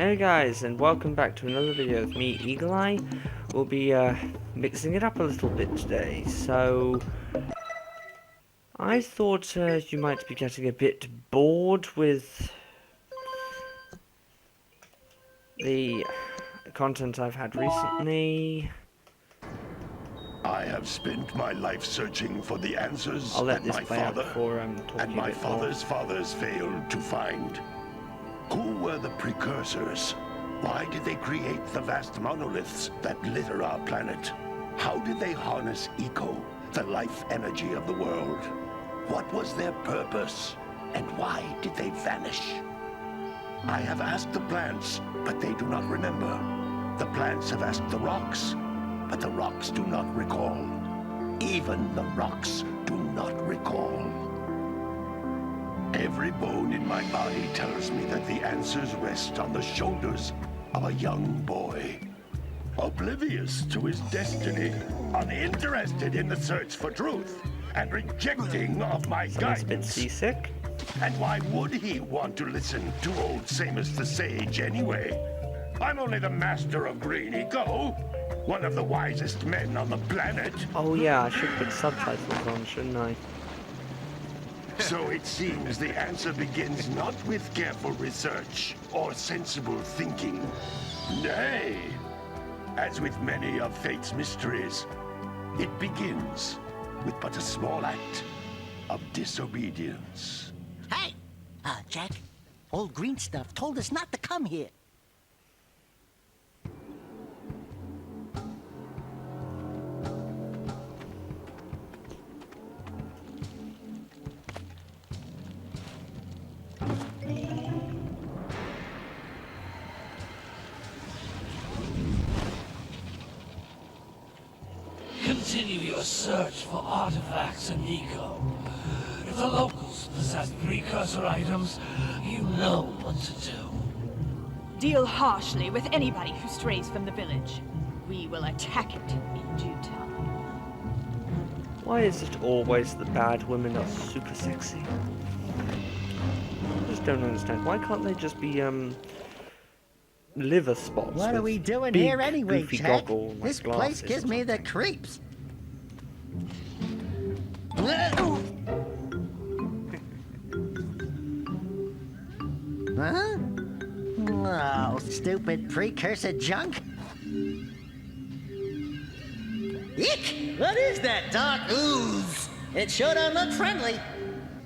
Hey guys, and welcome back to another video with me, Eagle Eye. We'll be mixing it up a little bit today. So I thought you might be getting a bit bored with the content I've had recently. I have spent my life searching for the answers I'll let that this my play out father before talking and my a bit more. father's fathers failed to find. Who were the precursors? Why did they create the vast monoliths that litter our planet? How did they harness eco, the life energy of the world? What was their purpose? And why did they vanish? I have asked the plants, but they do not remember. The plants have asked the rocks, but the rocks do not recall. Even the rocks do not recall. Every bone in my body tells me that the answers rest on the shoulders of a young boy. Oblivious to his destiny, uninterested in the search for truth, and rejecting of my Someone's a bit guidance. seasick. And why would he want to listen to old Samus the Sage anyway? I'm only the master of green eco, one of the wisest men on the planet. Oh yeah, I should put subtitles on, shouldn't I? So it seems the answer begins not with careful research or sensible thinking. Nay, as with many of fate's mysteries, it begins with but a small act of disobedience. Hey! Jak, old green stuff told us not to come here. Continue your search for artifacts and eco. If the locals possess precursor items, you know what to do. Deal harshly with anybody who strays from the village. We will attack it in due time. Why is it always the bad women are super sexy? I just don't understand. Why can't they just be liver spots? What are with we doing big, here anyway, goofy Jak? goggle, like, This place glasses gives or me the something? creeps. Huh? Oh, stupid precursor junk. Eek! What is that dark ooze? It sure don't look friendly.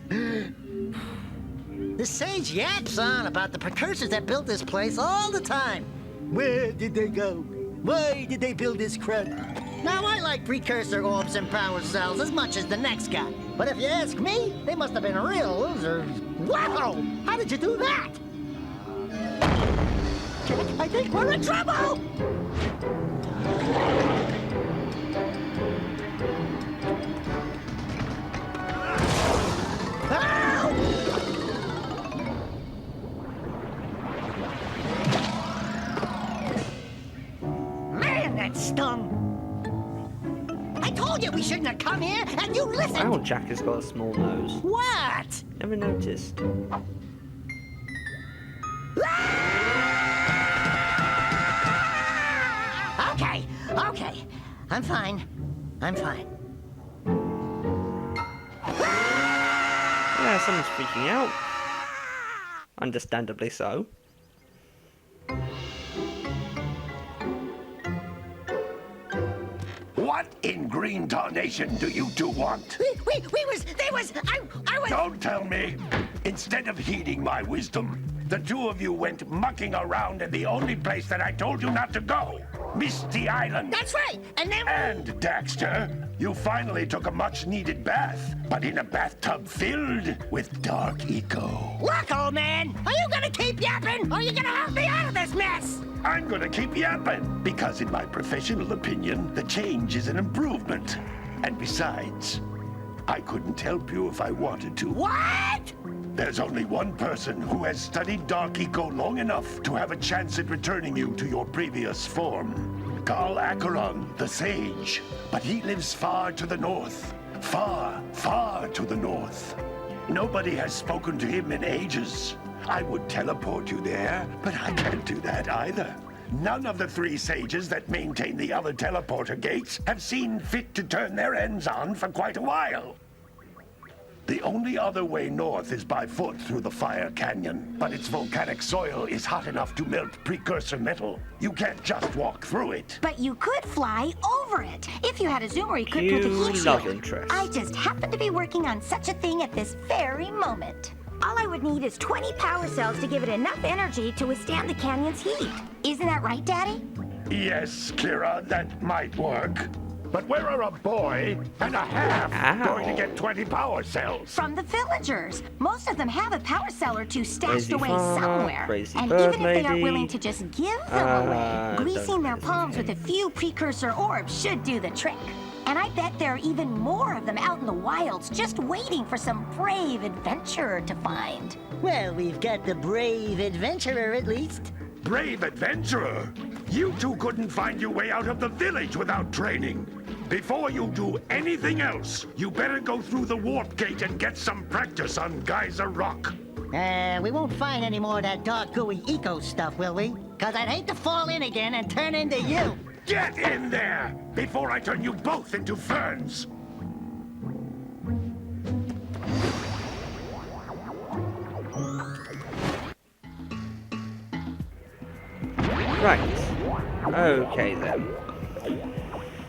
The sage yaps on about the precursors that built this place all the time. Where did they go? Why did they build this crud? Now, I like precursor orbs and power cells as much as the next guy. But if you ask me, they must have been real losers. Wow! How did you do that? Jak, I think we're in trouble! Man, that stung! I told you we shouldn't have come here, and you listened! Wow, Jak has got a small nose. What? Never noticed. Okay. I'm fine. Yeah, someone's freaking out. Understandably so. What in green tarnation do you two want? I was... Don't tell me! Instead of heeding my wisdom, the two of you went mucking around in the only place that I told you not to go, Misty Island. That's right, and then... And, Daxter, you finally took a much-needed bath, but in a bathtub filled with dark eco. Look, old man, are you gonna keep yapping, or are you gonna help me out of this mess? I'm gonna keep yapping, because in my professional opinion, the change is an improvement. And besides, I couldn't help you if I wanted to. What? There's only one person who has studied dark eco long enough to have a chance at returning you to your previous form. Carl Acheron, the Sage. But he lives far to the north. Far, far to the north. Nobody has spoken to him in ages. I would teleport you there, but I can't do that either. None of the 3 sages that maintain the other teleporter gates have seen fit to turn their ends on for quite a while. The only other way north is by foot through the Fire Canyon, but its volcanic soil is hot enough to melt precursor metal. You can't just walk through it. But you could fly over it. If you had a zoomer equipped with a You heat love shield. interest. I just happen to be working on such a thing at this very moment. All I would need is 20 power cells to give it enough energy to withstand the canyon's heat. Isn't that right, Daddy? Yes, Kira, that might work. But where are a boy and a half going to get 20 power cells? From the villagers. Most of them have a power cell or 2 stashed Crazy away farmer, somewhere. crazy And bird even if they are lady. willing to just give them away, don't greasing their piss palms me. with a few precursor orbs should do the trick. And I bet there are even more of them out in the wilds just waiting for some brave adventurer to find. Well, we've got the brave adventurer at least. Brave adventurer! You two couldn't find your way out of the village without training. Before you do anything else, you better go through the warp gate and get some practice on Geyser Rock. We won't find any more of that dark gooey eco stuff, will we? 'Cause I'd hate to fall in again and turn into you. Get in there before I turn you both into ferns. Right. Okay then.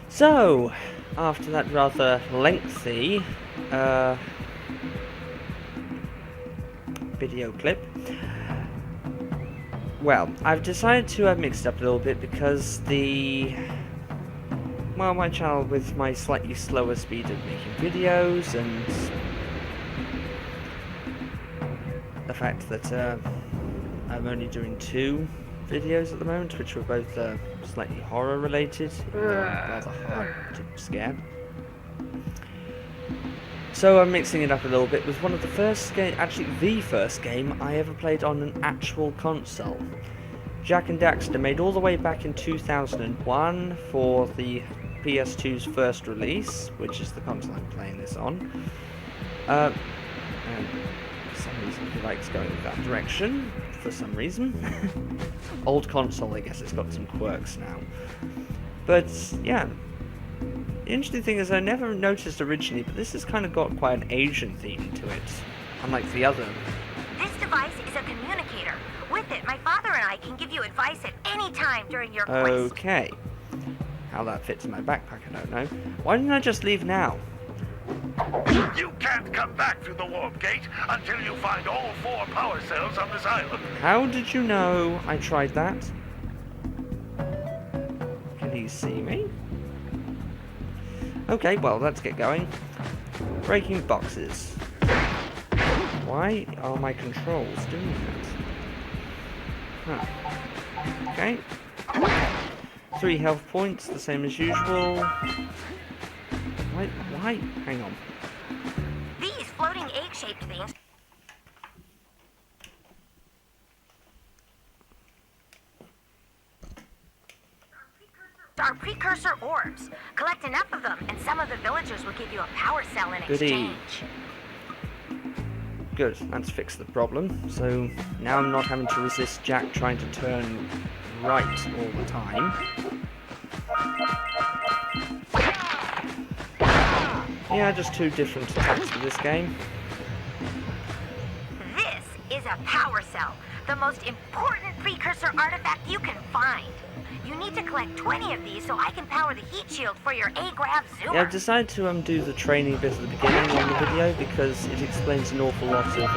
So, after that rather lengthy video clip, well, I've decided to mix it up a little bit because my channel with my slightly slower speed of making videos and the fact that I'm only doing 2 videos at the moment, which were both slightly horror related, rather hard to scare. So I'm mixing it up a little bit with one of the first game, actually the first game I ever played on an actual console. Jak and Daxter, made all the way back in 2001 for the PS2's first release, which is the console I'm playing this on. And for some reason he likes going in that direction, for some reason. Old console, I guess it's got some quirks now. But yeah, the interesting thing is I never noticed originally, but this has kind of got quite an Asian theme to it, unlike the other. This device is a communicator. With it, my father and I can give you advice at any time during your quest. Okay. How that fits in my backpack, I don't know. Why didn't I just leave now? You can't come back through the warp gate until you find all 4 power cells on this island. How did you know I tried that? Can he see me? Okay, well, let's get going. Breaking boxes. Why are my controls doing that? Huh. Okay. 3 health points, the same as usual. Why? Hang on. These floating egg-shaped things are precursor orbs. Collect enough of them, and some of the villagers will give you a power cell in Goody. exchange. Good, that's fixed the problem. So now I'm not having to resist Jak trying to turn right all the time. Yeah, just 2 different attacks for this game. This is a power cell, the most important precursor artifact you can find. You need to collect 20 of these so I can power the heat shield for your A-Grav zoomer. Yeah, I've decided to do the training bit at the beginning on the video because it explains an awful lot of,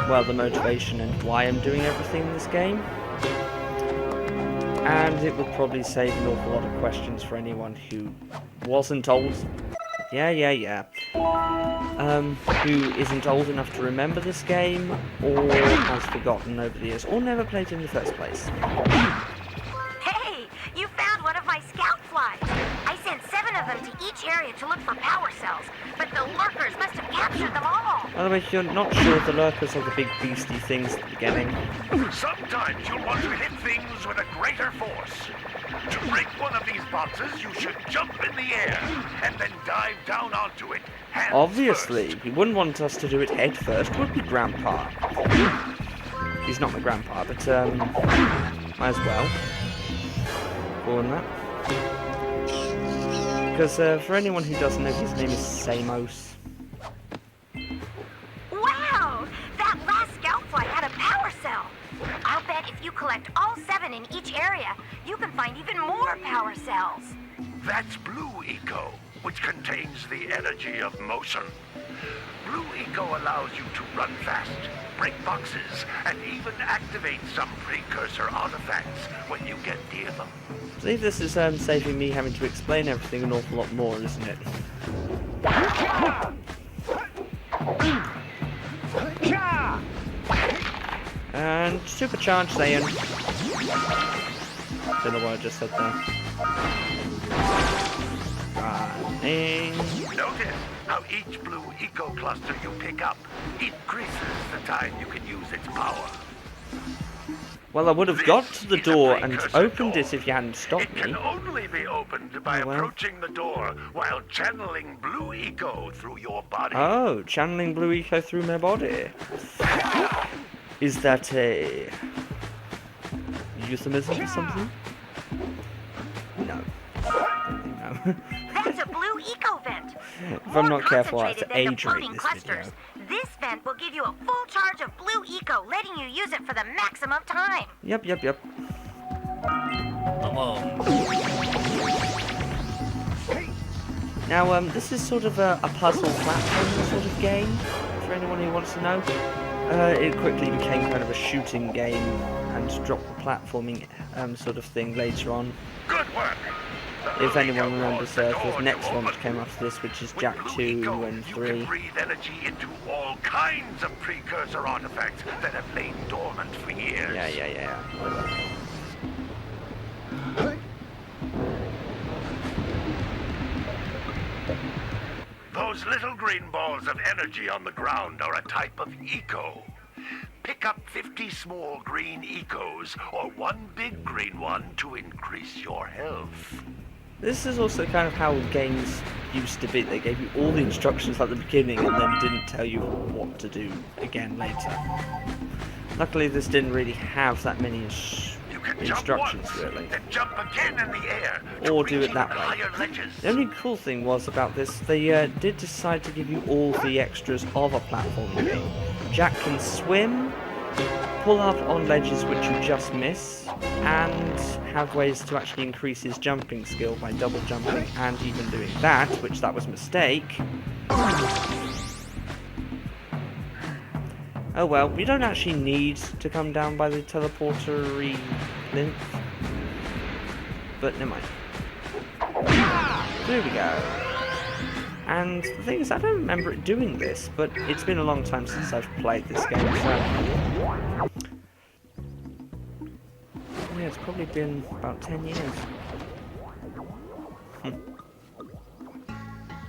well, the motivation and why I'm doing everything in this game. And it would probably save an awful lot of questions for anyone who wasn't old. Who isn't old enough to remember this game, or has forgotten over the years, or never played it in the first place. Hey, you found one of my scout flies. I sent 7 of them to each area to look for power cells, but the lurkers must have captured them all. By the way, if you're not sure, the lurkers are the big beastie things at the beginning. Sometimes you'll want to hit things with a greater force. To break one of these boxes, you should jump in the air and then dive down onto it, Obviously, he wouldn't want us to do it head first, would he, Grandpa? He's not my grandpa, but might as well call him that. Because for anyone who doesn't know, his name is Samos. Wow! That last scout flight had a power cell. I'll bet if you collect all 7 in each area, you can find even more power cells. That's Blue Eco, which contains the energy of motion. Blue Eco allows you to run fast, break boxes, and even activate some precursor artifacts when you get near them. I believe this is saving me having to explain everything an awful lot more, isn't it? And supercharge Zayn. Don't know what I just said there. Running. Notice how each Blue Eco cluster you pick up increases the time you can use its power. Well, I would have got to the door and opened it if you hadn't stopped It me. can only be opened by Oh, well. approaching the door while channeling Blue Eco through your body. Oh, channeling Blue Eco through my body. Is that a euphemism or something? No. I don't think no. That's a Blue Eco vent. If I'm not careful, I have to Concentrated than the age rate floating this clusters. video. This vent will give you a full charge of Blue Eco, letting you use it for the maximum time. Yep. Come on. Now, this is sort of a puzzle platform sort of game, for anyone who wants to know. It quickly became kind of a shooting game and dropped the platforming sort of thing later on. Good work. If anyone remembers the next one which came after this, which is With Jak Blue 2 Eco, and you 3. can breathe energy into all kinds of precursor artifacts that have lain dormant for years. Yeah. Those little green balls of energy on the ground are a type of eco. Pick up 50 small green ecos or one big green one to increase your health. This is also kind of how games used to be. They gave you all the instructions at the beginning and then didn't tell you what to do again later. Luckily, this didn't really have that many You can instructions, jump once, really. then jump again in the air Or to do reach it that even way. higher ledges. The only cool thing was about this, they did decide to give you all the extras of a platforming game. Jak can swim, pull up on ledges which you just miss, and have ways to actually increase his jumping skill by double jumping and even doing that, which that was a mistake. Oh well, we don't actually need to come down by the teleportery plinth. But never mind. There we go. And the thing is, I don't remember it doing this, but it's been a long time since I've played this game, so... Yeah, it's probably been about 10 years.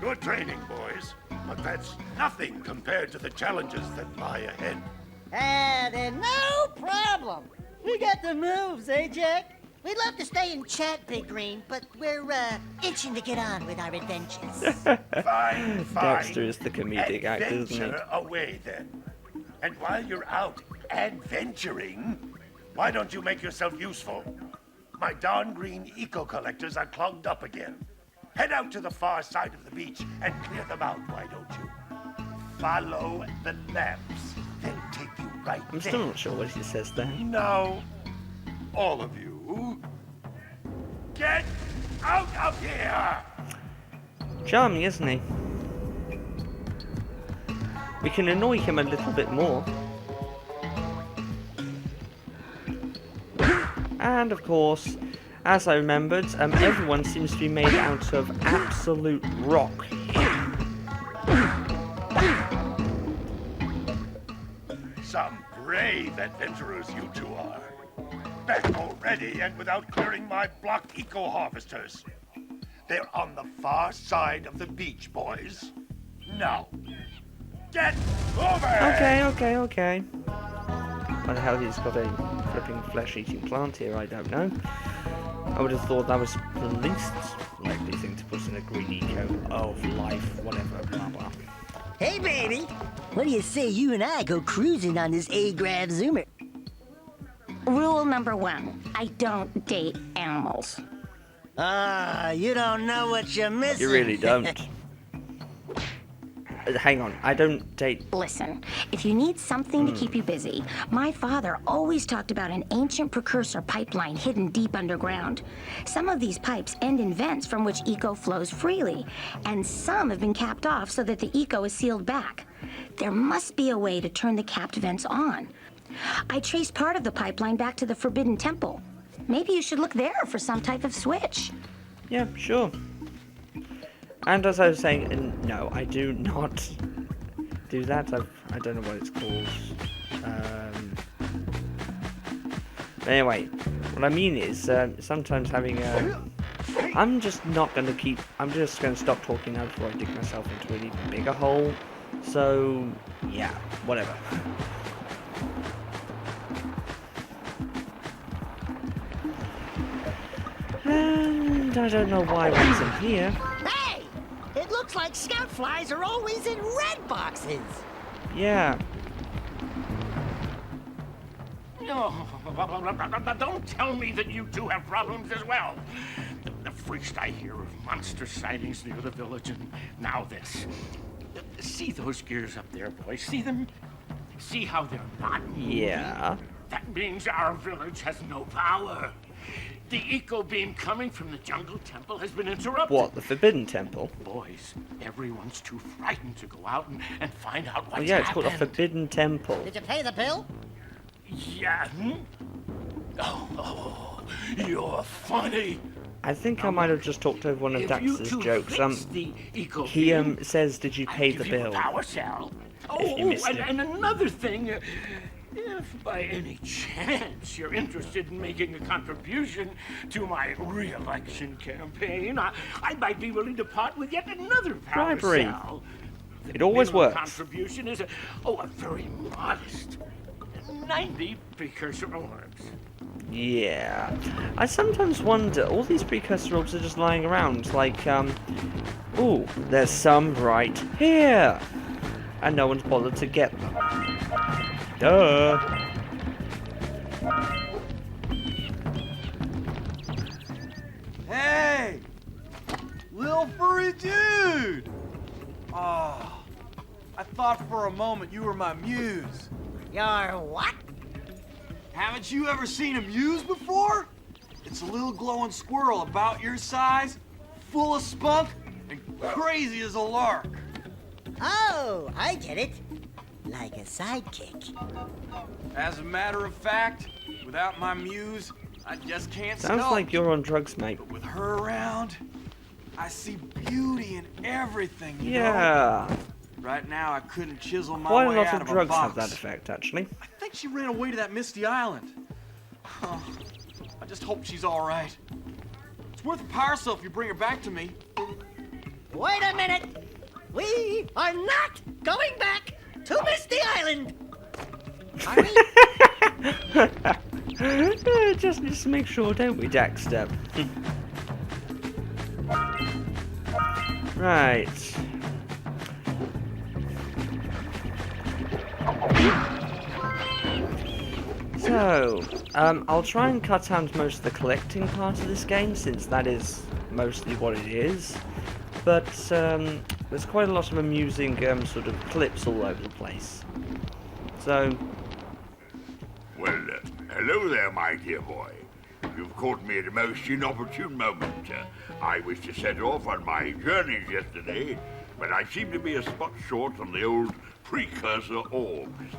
Good training, boys. But that's nothing compared to the challenges that lie ahead. Then no problem. We got the moves, eh, Jak? We'd love to stay and chat, Big Green, but we're, itching to get on with our adventures. Fine. Daxter is the comedic actor, isn't he? Adventure away, then. And while you're out adventuring, why don't you make yourself useful? My darn green eco collectors are clogged up again. Head out to the far side of the beach and clear them out, why don't you? Follow the lamps. They'll take you right I'm there. still not sure what he says there. Now, all of you, get out of here! Charming, isn't he? We can annoy him a little bit more. And of course, as I remembered, everyone seems to be made out of absolute rock here. Some brave adventurers you two are. Back already and without clearing my block eco-harvesters. They're on the far side of the beach, boys. Now, get moving! Okay. Why the hell he's got a flipping flesh-eating plant here, I don't know. I would have thought that was the least likely thing to put in a green eco of life, whatever, blah blah. Hey, baby. What do you say you and I go cruising on this A-Grav Zoomer? Rule number 1, I don't date animals. Ah, you don't know what you're missing. You really don't. Hang on, I don't date... Listen, if you need something to keep you busy, my father always talked about an ancient precursor pipeline hidden deep underground. Some of these pipes end in vents from which eco flows freely, and some have been capped off so that the eco is sealed back. There must be a way to turn the capped vents on. I traced part of the pipeline back to the Forbidden Temple. Maybe you should look there for some type of switch. Yeah, sure. And as I was saying, no, I do not do that. I don't know what it's called. But anyway, what I mean is, sometimes having a... I'm just going to stop talking now before I dig myself into a really bigger hole. So, yeah, whatever. And I don't know why one's in here. Hey! It looks like scout flies are always in red boxes. Yeah. Don't tell me that you two have problems as well. The first I hear of monster sightings near the village, and now this. See those gears up there, boys? See them? See how they're not moving? Yeah. That means our village has no power. The eco beam coming from the jungle temple has been interrupted. What, the Forbidden Temple? Boys, everyone's too frightened to go out and find out what's Oh yeah, it's called a happened. Forbidden Temple. Did you pay the bill? Yeah. Oh, you're funny. I think I might have just talked over one of If you Daxter's two jokes. fix the eco He beam, says, "Did you pay I'll the give you a bill?" power cell. If you missed it. And another thing, if by any chance you're interested in making a contribution to my re-election campaign, I might be willing to part with yet another power Bribery. cell. The It always minimum works. Contribution is a very modest 90 precursor orbs. Yeah. I sometimes wonder, all these precursor orbs are just lying around, like, ooh, there's some right here! And no one's bothered to get them. Duh! Hey! Little furry dude! Oh, I thought for a moment you were my muse. Your what? Haven't you ever seen a muse before? It's a little glowing squirrel about your size, full of spunk, and crazy as a lark. Oh, I get it. Like a sidekick. As a matter of fact, without my muse, I just can't Sounds sculpt. like you're on drugs, mate. But with her around, I see beauty in everything, you know? Yeah. Right now, I couldn't chisel my Quite a way lot out of of a drugs box. have that effect, actually. I think she ran away to that Misty Island. Oh, I just hope she's all right. It's worth a power cell if you bring her back to me. Wait a minute. We are not going back to Misty Island. Are we? just make sure, don't we, Daxter? Right. So, I'll try and cut out most of the collecting part of this game, since that is mostly what it is. But, there's quite a lot of amusing, sort of clips all over the place. So... Well, hello there, my dear boy. You've caught me at a most inopportune moment. I was to set off on my journeys yesterday, but I seem to be a spot short on the old precursor orbs.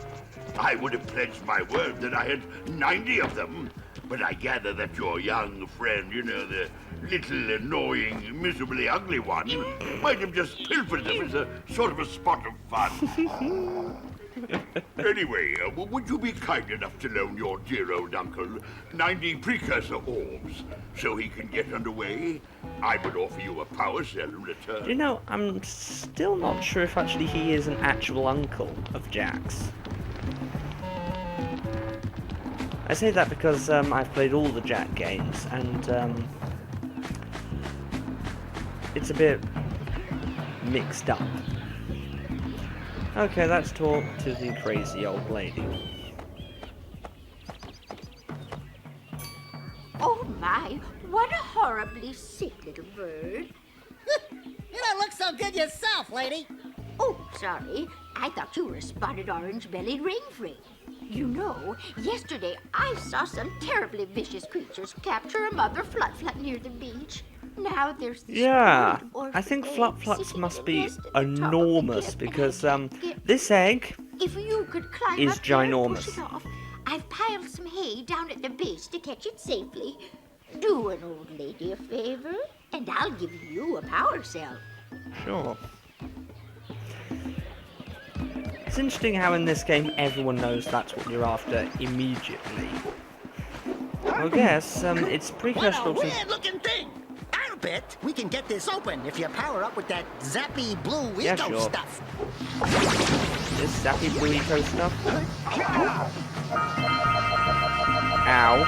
I would have pledged my word that I had 90 of them, but I gather that your young friend, you know, the little annoying, miserably ugly one, might have just pilfered them as a sort of a spot of fun. Anyway, would you be kind enough to loan your dear old uncle 90 precursor orbs so he can get underway? I would offer you a power cell in return. You know, I'm still not sure if actually he is an actual uncle of Jack's. I say that because I've played all the Jak games, and it's a bit mixed up. Okay, let's talk to the crazy old lady. Oh my, what a horribly sick little bird. You don't look so good yourself, lady. Oh, sorry. I thought you were a spotted orange-bellied rainfree. You know, yesterday I saw some terribly vicious creatures capture a mother flutflut near the beach. Now there's this Yeah, orphan I think egg flutfluts sitting must in a be nest at the top of the enormous cliff, because and I can't get- this egg If you could climb is up there and ginormous. push it off, I've piled some hay down at the base to catch it safely. Do an old lady a favor, and I'll give you a power cell. Sure. It's interesting how in this game everyone knows that's what you're after immediately. I guess it's What precursor a to... weird-looking thing! I'll bet we can get this open if you power up with that zappy blue Yeah, eco sure. stuff. This sappy blue eco stuff. Ow.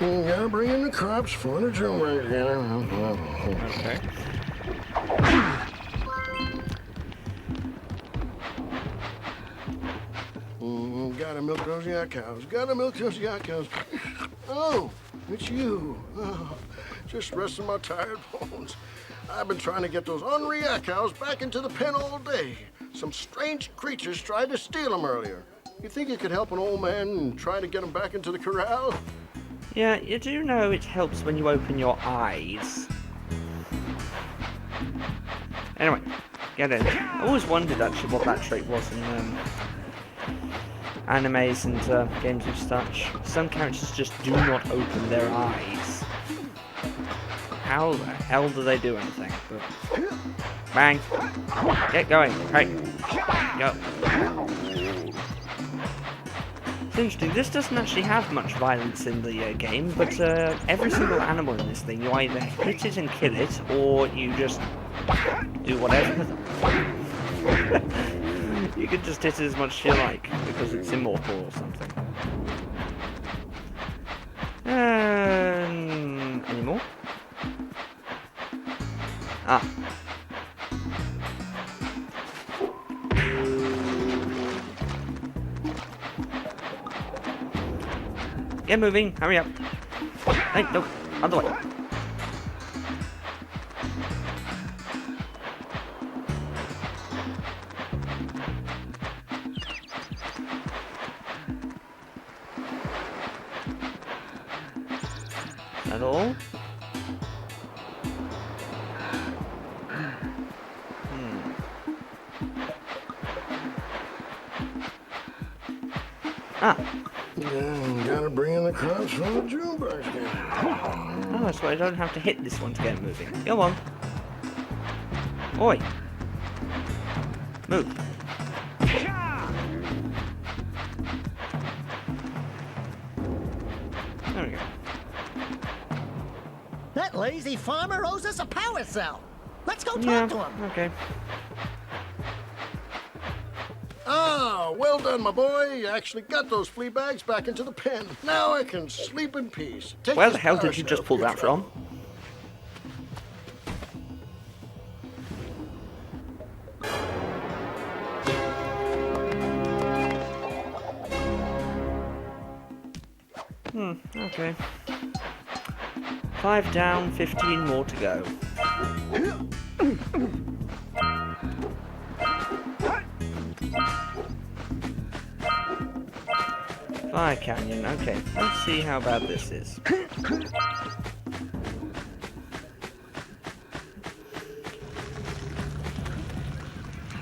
You gotta bring in the cops for the jailbreak. Okay. Gotta milk those yak cows. Gotta milk those yak cows. Oh, it's you. Oh, just resting my tired bones. I've been trying to get those ornery yak cows back into the pen all day. Some strange creatures tried to steal them earlier. You think you could help an old man and try to get them back into the corral? Yeah, you do know it helps when you open your eyes. Anyway, get in. I always wondered actually what that trait was in animes and games of such. Some characters just do not open their eyes. How the hell do they do anything? But, bang. Get going. Hey. Go. It's interesting, this doesn't actually have much violence in the game, but every single animal in this thing, you either hit it and kill it, or you just do whatever. You can just hit it as much as you like, because it's immortal or something. Any more? Ah. Get moving, hurry up. Hey, no, other way. Is that all? Ah. Yeah, gotta bring in the cops for the jailbreak. Oh, so I don't have to hit this one to get it moving. Go on. Oi. Move. There we go. That lazy farmer owes us a power cell. Let's go Yeah, talk to him. okay. Ah, well done, my boy. You actually got those flea bags back into the pen. Now I can sleep in peace. Take Where this the hell power did you cell just pull for your that from? Okay. 5 down, 15 more to go. Fire Canyon, okay. Let's see how bad this is.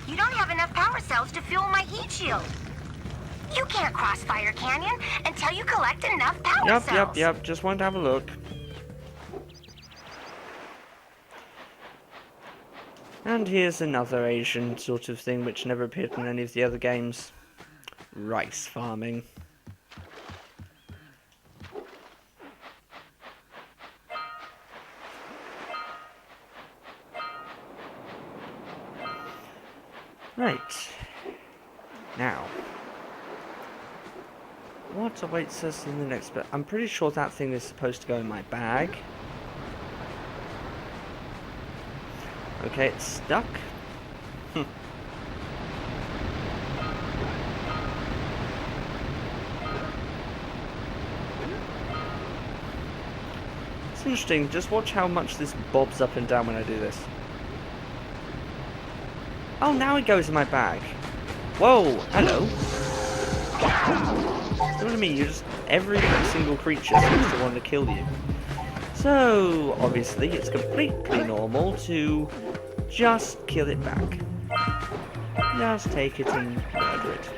You don't have enough power cells to fuel my heat shield. You can't cross Fire Canyon until you collect enough power cells. Yep. Just want to have a look. And here's another Asian sort of thing which never appeared in any of the other games. Rice farming. Right. Now. What awaits us in the next bit? I'm pretty sure that thing is supposed to go in my bag. Okay, it's stuck. It's interesting, just watch how much this bobs up and down when I do this. Oh, now it goes in my bag. Whoa, hello. You know what I mean? Every single creature seems to want to kill you. So, obviously, it's completely normal to just kill it back. Just take it and murder it.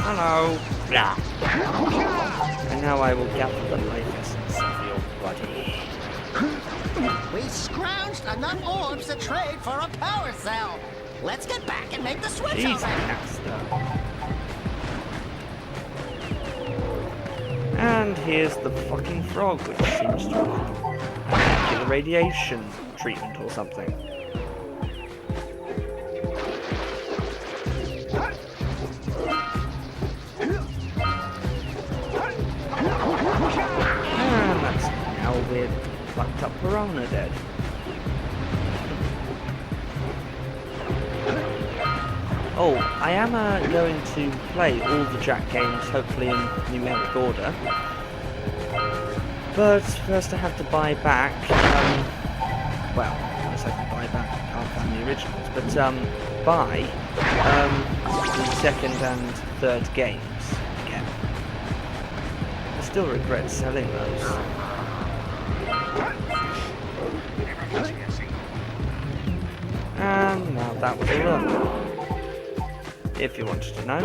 Hello. Blah. And now I will gather the life essence of your body. We scrounged enough orbs to trade for a power cell. Let's get back and make the switch Jeez, already. Daxter. And here's the fucking frog, which seems to get a radiation treatment or something. And that's now with fucked up piranha dead. Oh, I am going to play all the Jak games, hopefully in numeric order. But first I have to buy back, well, unless I can buy back, I can't find the originals, but buy the second and third games again. I still regret selling those. And now that was a run. If you wanted to know.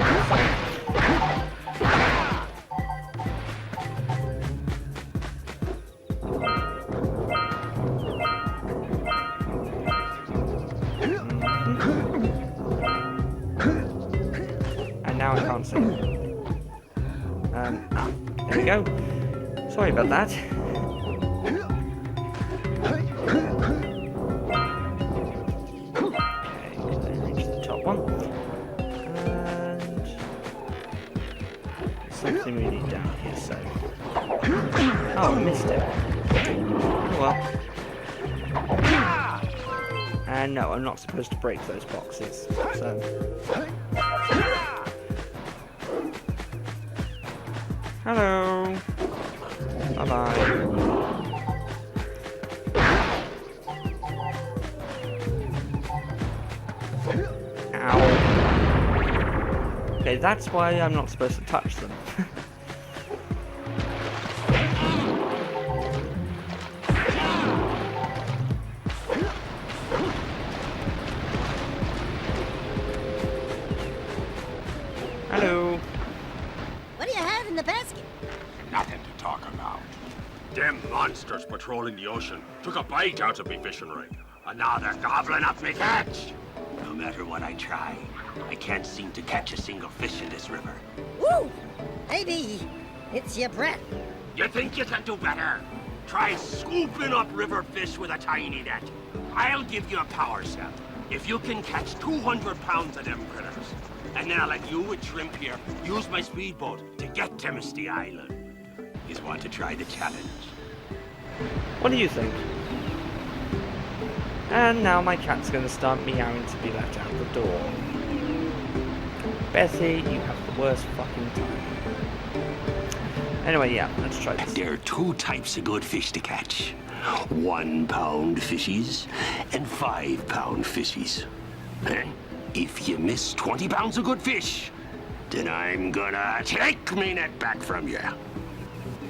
And now I can't see. There we go. Sorry about that. Okay, reach the top one. Something we need down here, so... Oh, I missed it. Oh well. And no, I'm not supposed to break those boxes, so... Hello! Bye-bye. Ow. Okay, that's why I'm not supposed to touch them. Hello. What do you have in the basket? Nothing to talk about. Them monsters patrolling the ocean took a bite out of me fishing rig. And now they're gobbling up me catch. No matter what I try, I can't seem to catch a single fish in this river. Woo! Maybe it's your breath. You think you can do better? Try scooping up river fish with a tiny net. I'll give you a power cell if you can catch 200 pounds of them critters. And then I'll let you with Shrimp here use my speedboat to get to Misty Island. You want to try the challenge? What do you think? And now my cat's going to start meowing to be let out the door. Bethy, you have the worst fucking time. Anyway, yeah, let's try this. There are two types of good fish to catch. 1 pound fishies and 5 pound fishies. If you miss 20 pounds of good fish, then I'm gonna take me net back from you.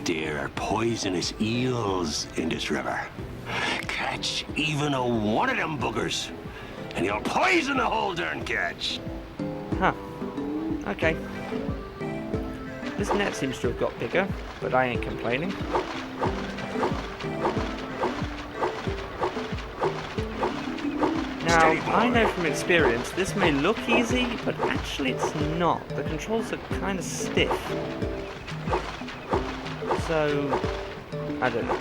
There are poisonous eels in this river. Catch even one of them boogers, and you'll poison the whole darn catch. Huh. Okay. This net seems to have got bigger, but I ain't complaining. Now, I know from experience, this may look easy, but actually it's not. The controls are kind of stiff. So, I don't know.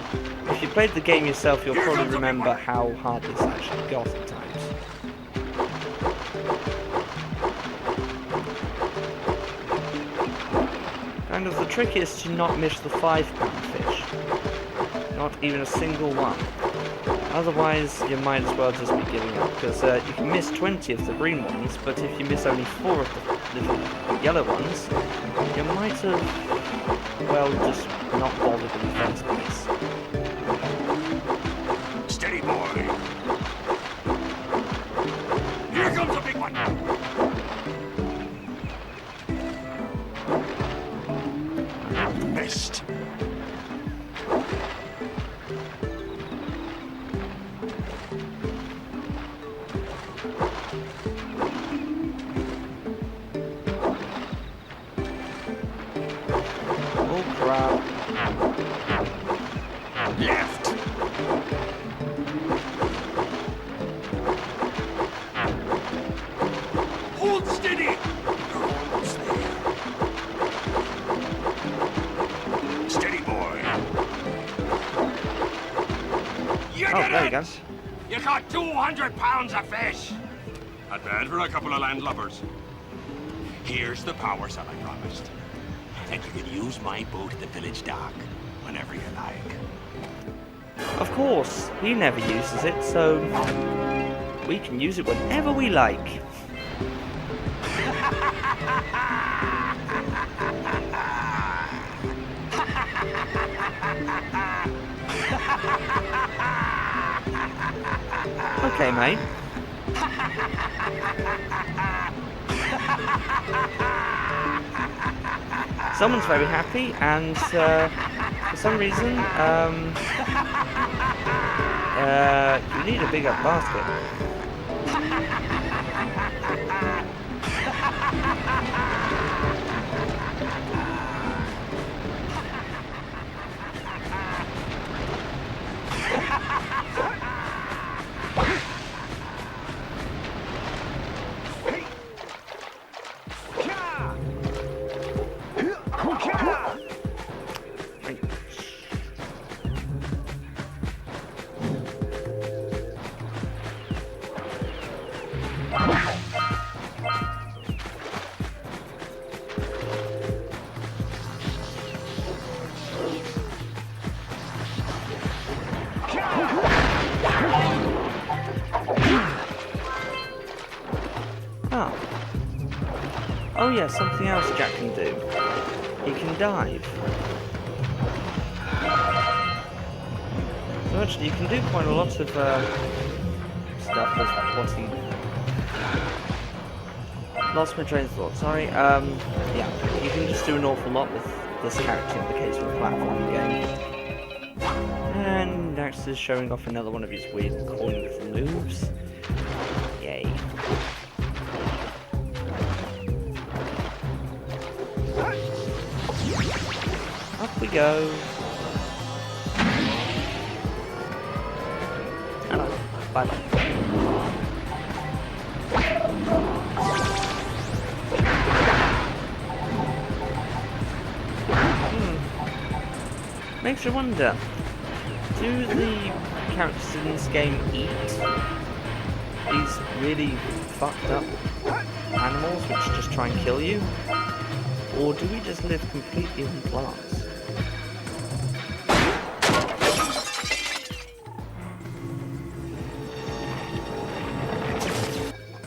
if you played the game yourself, you'll probably remember how hard this actually got at times. Kind of the trick is to not miss the 5-pound fish. Not even a single one. Otherwise, you might as well just be giving up, because you can miss 20 of the green ones, but if you miss only 4 of the little yellow ones, you might have, well, just not bothered in the first place. Steady, boy. Here comes a big one. Missed. Oh crap. Left. Hold steady. You're almost there. Steady, boy. You Oh, did there you it! go. You caught 200 pounds of fish. Not bad for a couple of landlubbers. Here's the power cell I promised. And you can use my boat at the village dock whenever you like. Of course, he never uses it, so we can use it whenever we like. Okay, mate. Someone's very happy, and for some reason, you need a bigger basket. Oh yeah, something else Jak can do. He can dive. So actually, you can do quite a lot of stuff with what he... Lost my train of thought, sorry. Yeah, you can just do an awful lot with this character in the case of a platforming game. And Daxter's showing off another one of his weird coin little moves. Yay. Up we go. Hello. Bye-bye. Makes you wonder, do the characters in this game eat these really fucked up animals which just try and kill you? Or do we just live completely on plants?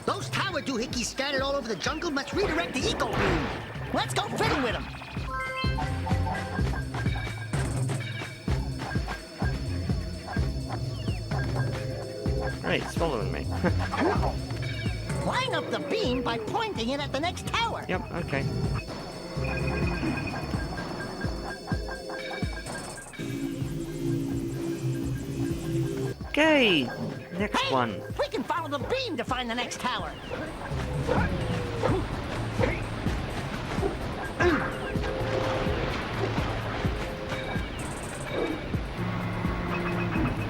Those tower doohickeys scattered all over the jungle must redirect the eco beam. Let's go fiddle with them. Right, it's following me. Line up the beam by pointing it at the next tower. Yep, okay. Okay, next one. We can follow the beam to find the next tower.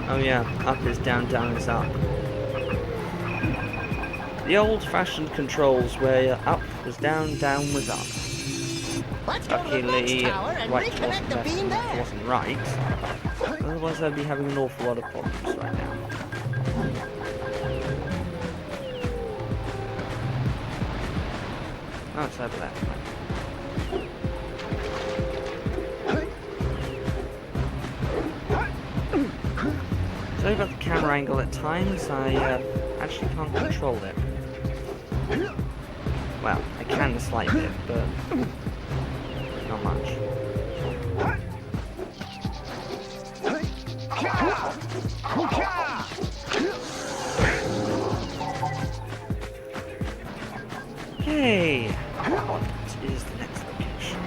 Oh yeah, up is down, down is up. The old-fashioned controls where up was down, down was up. Let's go to the next tower and reconnect the beam there. Wasn't right. Otherwise I'd be having an awful lot of problems right now. Oh, it's over there. Sorry about the camera angle at times, I actually can't control it. Well, I can a slight bit, but not much. Okay, what is the next location?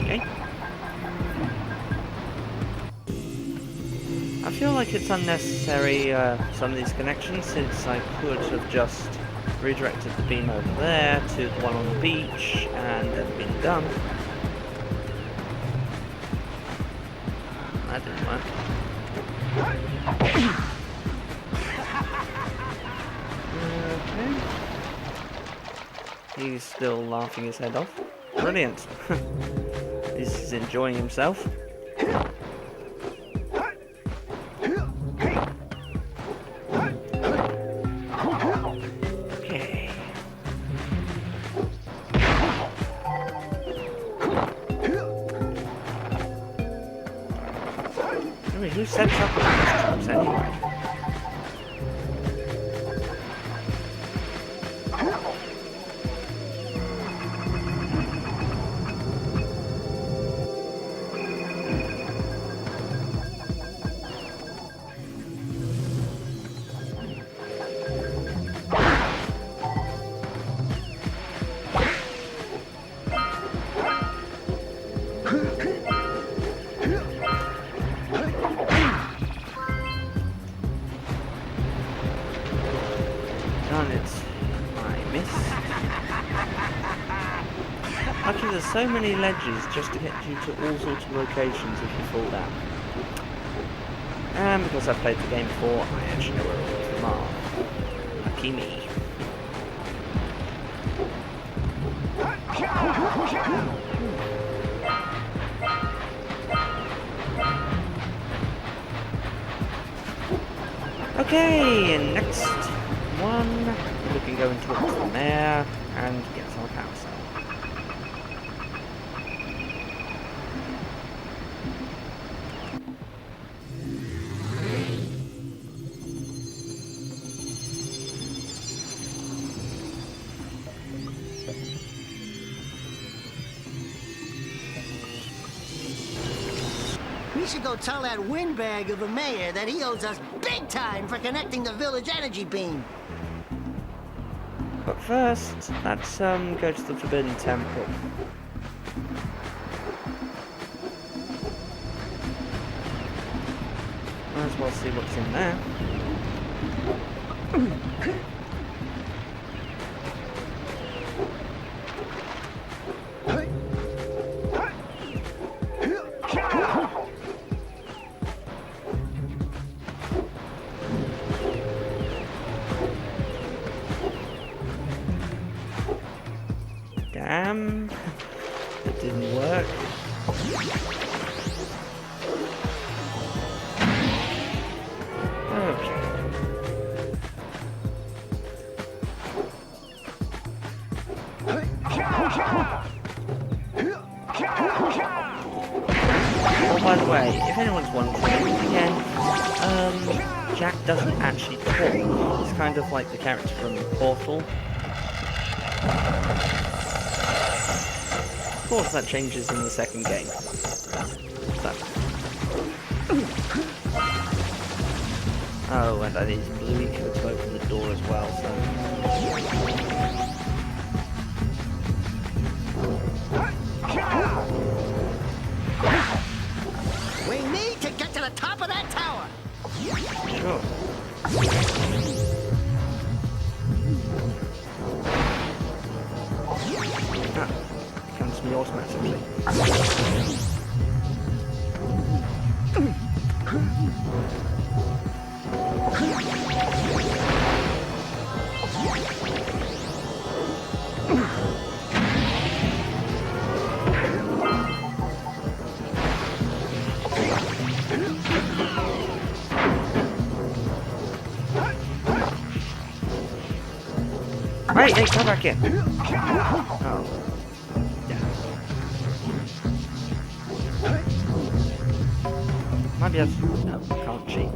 Okay. I feel like it's unnecessary, some of these connections, since I could have just redirected the beam over there to the one on the beach and then been done. That didn't work. Okay. He's still laughing his head off. Brilliant. He's enjoying himself. Okay. I mean, who sets up all these traps anyway? Actually, there's so many ledges just to get you to all sorts of locations if you fall down. And because I've played the game before, I actually know where all of them are. Lucky me. Okay, and next one, we can go into it from there and get our power cell. We should go tell that windbag of a mayor that he owes us big time for connecting the village energy beam. But first, let's go to the Forbidden Temple. Might as well see what's in there. Damn, it didn't work. Okay. Oh, by the way, if anyone's wondering, again, Jak doesn't actually talk. He's kind of like the character from Portal. Of course, that changes in the second game. So. Oh, and I need blue codes to open the door as well, so... We need to get to the top of that tower! Sure. Ah, it comes to me automatically. Hey, come back in. Oh. Damn. Might be able to... No, can't cheat.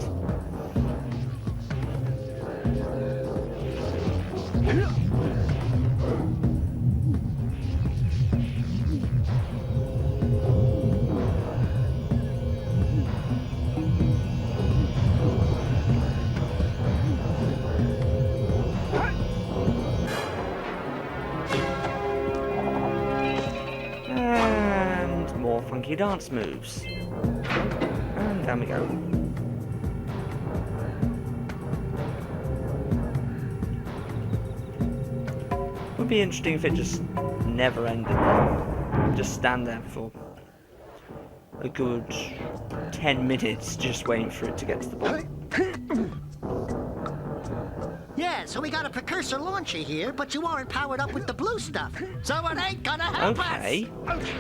And more funky dance moves. And down we go. Would be interesting if it just never ended. Just stand there for a good 10 minutes just waiting for it to get to the bottom. Yeah, so we got a precursor launcher here, but you aren't powered up with the blue stuff. So it ain't gonna help Okay. us.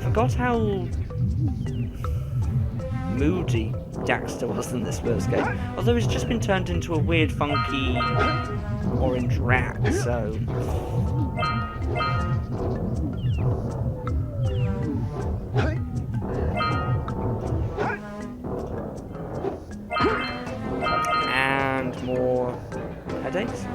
Forgot how moody Daxter was in this first game. Although he's just been turned into a weird, funky orange rat, so... And more headaches.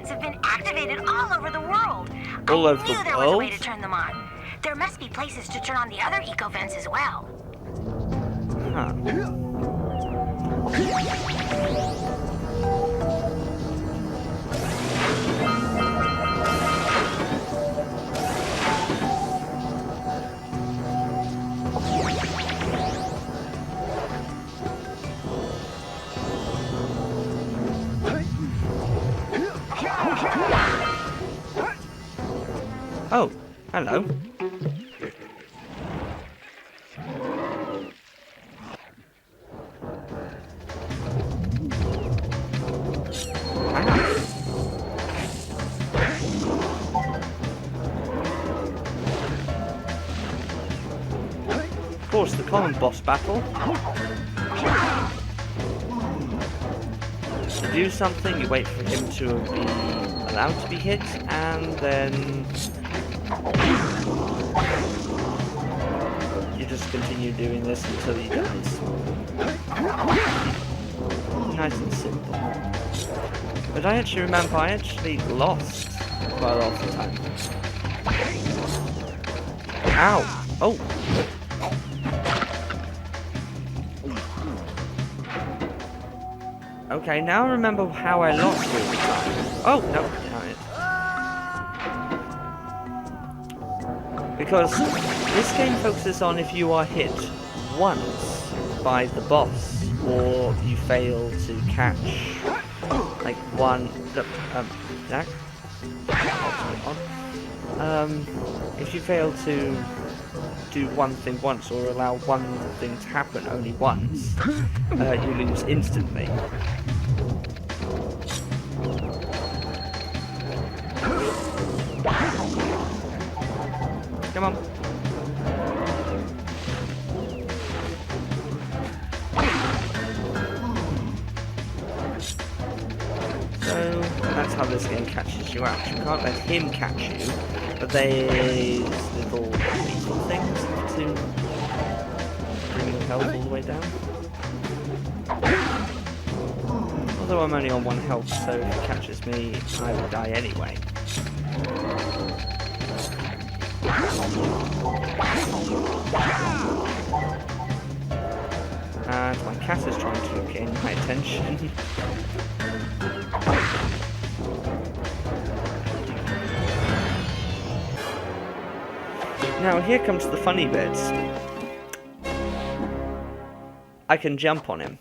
Have been activated all over the world. All over I the knew there was a way world? to turn them on. There must be places to turn on the other eco vents as well. Huh. Oh, hello. Of course, the common boss battle. You do something, you wait for him to be allowed to be hit, and then you just continue doing this until he dies. Nice and simple. But I actually remember I actually lost quite a lot of the time. Ow! Oh! Okay, now I remember how I lost all the time. Oh, no, damn it. Because this game focuses on if you are hit once by the boss, or you fail to catch, like, one... Zach? If you fail to do one thing once, or allow one thing to happen only once, you lose instantly. Come on. So, that's how this game catches you out. You can't let him catch you, but there's little lethal things to bring your health all the way down. Although I'm only on 1 health, so if he catches me, I will die anyway. And my cat is trying to gain my attention. Now here comes the funny bits. I can jump on him.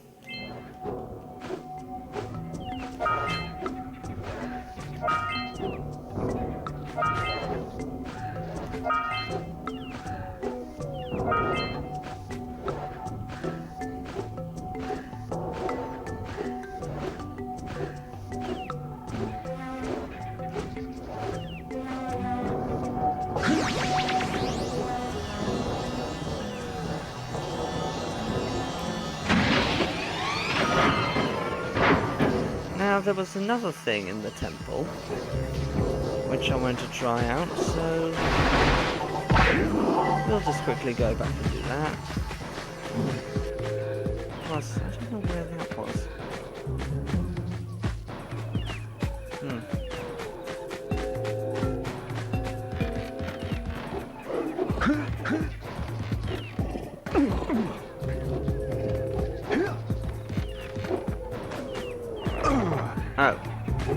Now there was another thing in the temple which I wanted to try out, so we'll just quickly go back and do that. Plus, I don't know where that was.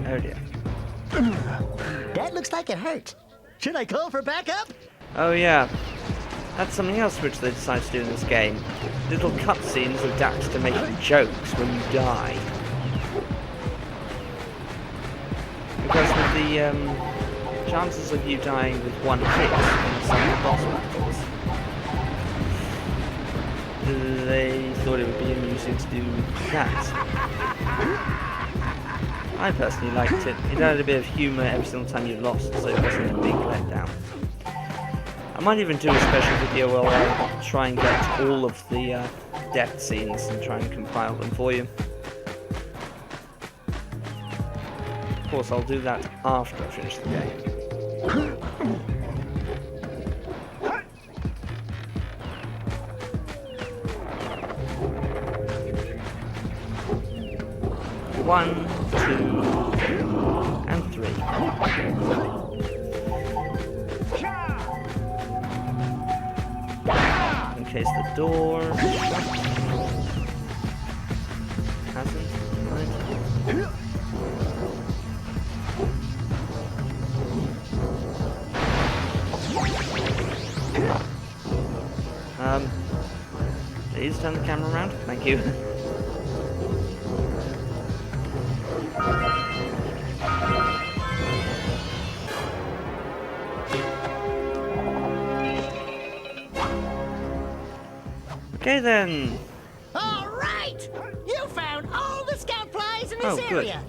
Oh dear. That looks like it hurt. Should I call for backup? Oh yeah. That's something else which they decided to do in this game. Little cutscenes of Daxter making jokes when you die. Because with the chances of you dying with one hit in some of the boss battles, they thought it would be amusing to do that. I personally liked it. It had a bit of humour every single time you lost, so it wasn't a big letdown. I might even do a special video where I'll try and get all of the death scenes and try and compile them for you. Of course, I'll do that after I finish the game. One, 2, and 3. In case the door hasn't, right? Please turn the camera around. Thank you. Okay then. All right! You found all the scout flies in this good. area.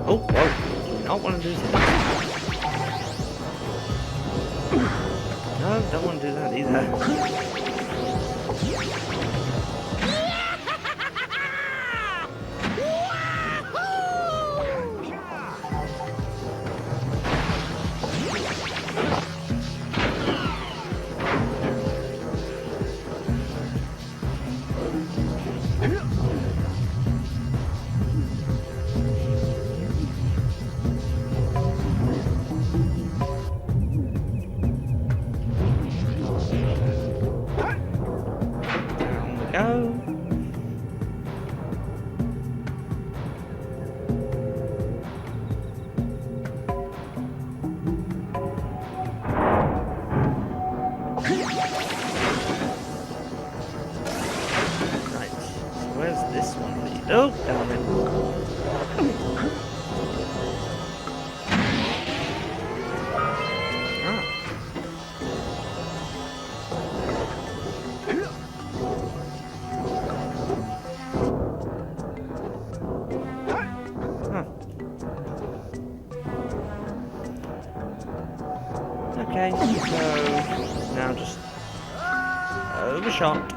Oh, whoa. Do not want to do that. No, don't want to do that either. Oh, down there. Okay, so now just overshot.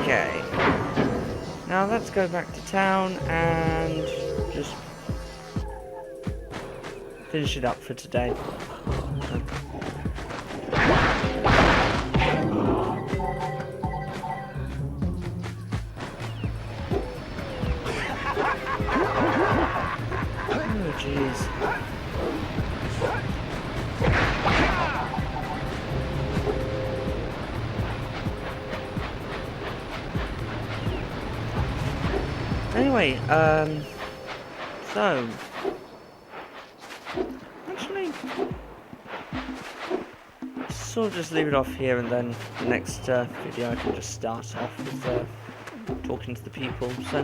Okay, now let's go back to town and just finish it up for today. Oh jeez. Anyway, so actually, sort of just leave it off here, and then the next video I can just start off with talking to the people. So,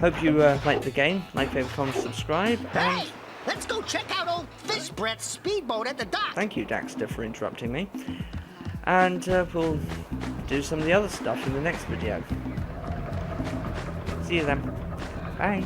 hope you liked the game. Like, favorite, comment, subscribe, and Let's go check out old Fish Brett's speedboat at the dock. Thank you, Daxter, for interrupting me. And we'll do some of the other stuff in the next video. See you then. Bye.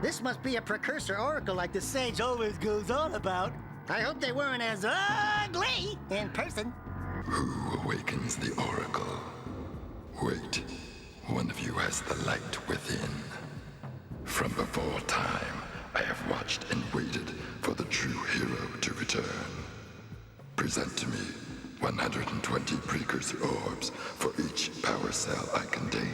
This must be a precursor oracle like the sage always goes on about. I hope they weren't as ugly in person. Who awakens the oracle? Wait, one of you has the light within. From before time, I have watched and waited for the true hero to return. Present to me 120 precursor orbs for each power cell I contain.